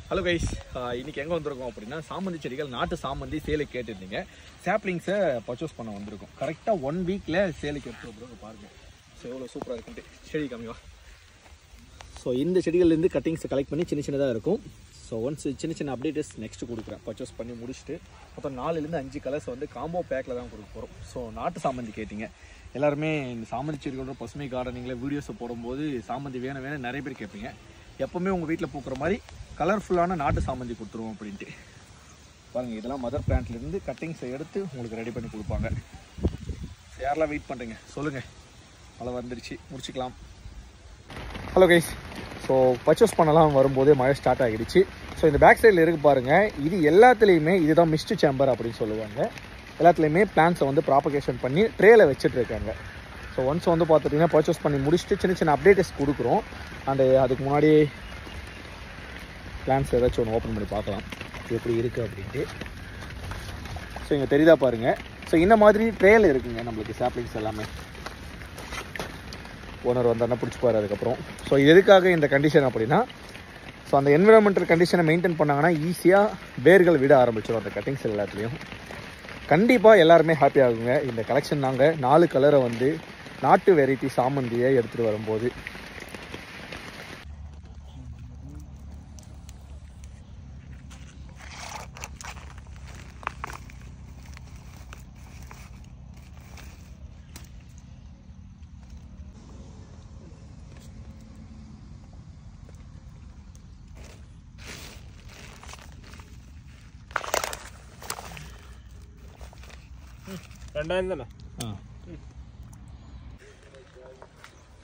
Hello guys, இன்னைக்கு எங்கே வந்திருக்கோம் அப்படின்னா சாமந்தி செடிகள் நாட்டு சாமந்தி சேலுக்கு கேட்டுருந்தீங்க. சாப்ளிங்ஸை பர்ச்சேஸ் பண்ண வந்திருக்கோம். கரெக்டாக 1 வீக்கில் சேலுக்கு எடுத்து வந்துருக்கோம். பாருங்கள், ஸோ எவ்வளோ சூப்பராக இருக்குன்ட்டு. செடி கம்மிவா. ஸோ இந்த செடிகள்லேருந்து கட்டிங்ஸை கலெக்ட் பண்ணி சின்ன சின்னதாக இருக்கும். ஸோ ஒன்ஸ் சின்ன சின்ன அப்டேட்டஸ் நெக்ஸ்ட்டு கொடுக்குறேன். பர்ச்சேஸ் பண்ணி முடிச்சுட்டு அப்புறம் 4-5 கலர்ஸ் வந்து காம்போ பேக்கில் தான் கொடுக்க போகிறோம். ஸோ நாட்டு சாமந்தி கேட்டிங்க எல்லாருமே. இந்த சாமந்தி செடிகளோட பசுமை கார்டனிங்கில் வீடியோஸை போடும்போது சாமந்தி வேணும் நிறைய பேர் கேட்பீங்க. எப்போவுமே உங்கள் வீட்டில் பூக்கிற மாதிரி கலர்ஃபுல்லான நாட்டு சாமந்தி கொடுத்துருவோம் அப்படின்ட்டு. பாருங்கள், இதெல்லாம் மதர் பிளான்ட்லேருந்து கட்டிங்ஸை எடுத்து உங்களுக்கு ரெடி பண்ணி கொடுப்பாங்க. யாரெல்லாம் வெயிட் பண்ணுறீங்க சொல்லுங்கள். மழை வந்துருச்சு, முடிச்சுக்கலாம். ஹலோ கைஸ், ஸோ பர்ச்சேஸ் பண்ணலாம் வரும்போதே மழை ஸ்டார்ட் ஆகிடுச்சு. ஸோ இந்த பேக் சைடில் இருக்கு பாருங்கள், இது எல்லாத்துலேயுமே இதுதான் மிஸ்ட் சேம்பர் அப்படின்னு சொல்லுவாங்க. எல்லாத்துலேயுமே பிளான்ஸை வந்து ப்ராபகேஷன் பண்ணி ட்ரேயில் வச்சுட்டு இருக்காங்க. ஸோ ஒன்ஸ் வந்து பார்த்துட்டிங்கன்னா பர்ச்சேஸ் பண்ணி முடிச்சுட்டு சின்ன சின்ன அப்டேட்டஸ் கொடுக்குறோம். அதுக்கு முன்னாடி பிளான்ஸ் ஏதாச்சும் ஒன்று ஓப்பன் பண்ணி பார்க்கலாம் எப்படி இருக்குது அப்படின்ட்டு. ஸோ இங்கே தெரியுதா பாருங்கள். ஸோ இந்த மாதிரி ட்ரேயில் இருக்குங்க நம்மளுக்கு சாப்ளிங்ஸ் எல்லாமே. ஓனர் வந்தாருன்னா பிடிச்சிப்பாரு அதுக்கப்புறம். ஸோ இது எதுக்காக இந்த கண்டிஷன் அப்படின்னா, ஸோ அந்த என்விரான்மெண்டல் கண்டிஷனை மெயின்டைன் பண்ணாங்கன்னா ஈஸியாக வேர்கள் விட ஆரம்பிச்சிடும் அந்த கட்டிங்ஸ் எல்லாத்துலேயும். கண்டிப்பாக எல்லாருமே ஹாப்பி ஆகுங்க. இந்த கலெக்ஷன் நாங்கள் 4 கலரை வந்து நாட்டு வெரைட்டி சாமந்தியை எடுத்துகிட்டு வரும்போது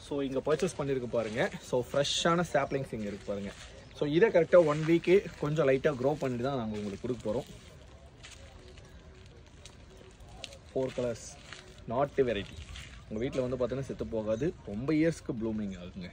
ஸோ இங்கே பர்ச்சேஸ் பண்ணியிருக்கு பாருங்கள். ஸோ ஃப்ரெஷ்ஷான சாப்ளிங்ஸ் இங்கே இருக்குது பாருங்கள். ஸோ இதை கரெக்டாக 1 வீக்கு கொஞ்சம் லைட்டாக க்ரோ பண்ணிட்டு தான் நாங்கள் உங்களுக்கு கொடுக்க போகிறோம். 4 கலர்ஸ் நாட்டு வெரைட்டி. உங்கள் வீட்டில் வந்து பார்த்தீங்கன்னா செத்து போகாது, ரொம்ப இயர்ஸ்க்கு ப்ளூமிங் ஆகுங்க.